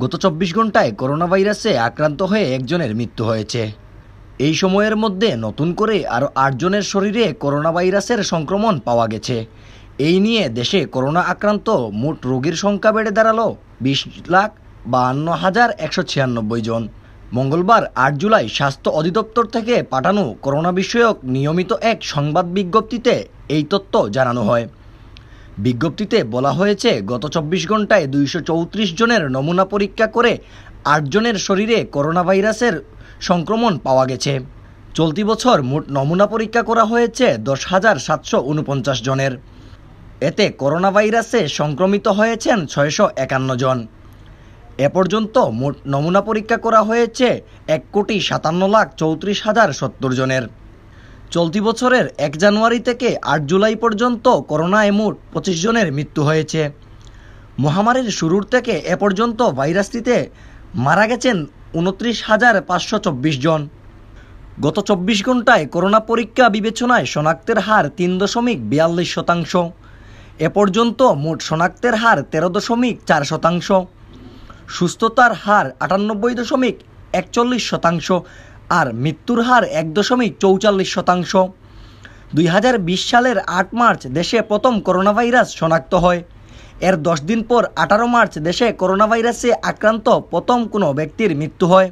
গত ২৪ ঘন্টায় করোনা ভাইরাসে আক্রান্ত হয়ে একজনের মৃত্যু হয়েছে। এই সময়ের মধ্যে নতুন করে আরও ৮ জনের শরীরে করোনা ভাইরাসের সংক্রমণ পাওয়া গেছে। এই নিয়ে দেশে করোনা আক্রান্ত মোট রোগীর সংখ্যা বেড়ে দাঁড়ালো ২০,৫২,১৯৬ জন। মঙ্গলবার ৮ জুলাই স্বাস্থ্য অধিদপ্তর থেকে পাঠানো করোনা বিষয়ক নিয়মিত এক সংবাদ বিজ্ঞপ্তিতে এই তথ্য জানানো হয়। বিজ্ঞপ্তিতে বলা হয়েছে, গত ২৪ ঘন্টায় ২৩৪ জনের নমুনা পরীক্ষা করে ৮ জনের শরীরে করোনা ভাইরাসের সংক্রমণ পাওয়া গেছে। চলতি বছর মোট নমুনা পরীক্ষা করা হয়েছে ১০,৭৪৯ জনের। এতে করোনা ভাইরাসে সংক্রমিত হয়েছেন ৬৫১ জন। এ পর্যন্ত মোট নমুনা পরীক্ষা করা হয়েছে ১,৫৭,৩৪,০৭০ জনের। চলতি বছরের ১ জানুয়ারি থেকে ৮ জুলাই পর্যন্ত করোনায় মোট ২৫ জনের মৃত্যু হয়েছে। মহামারীর শুরুর থেকে এ পর্যন্ত ভাইরাসটিতে মারা গেছেন ২৯,৫২৪ জন। গত ২৪ ঘন্টায় করোনা পরীক্ষা বিবেচনায় শনাক্তের হার ৩.৪২%। এ পর্যন্ত মোট শনাক্তের হার ১৩.৪%। সুস্থতার হার ৯৮.৪১%। আর মৃত্যুর হার ১.৪৪%। ২০২০ সালের ৮ মার্চ দেশে প্রথম করোনা ভাইরাস শনাক্ত হয়। এর ১০ দিন পর ১৮ মার্চ দেশে করোনা ভাইরাসে আক্রান্ত প্রথম কোনো ব্যক্তির মৃত্যু হয়।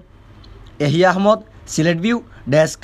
Ehiya Ahmad, Sylhet view desk.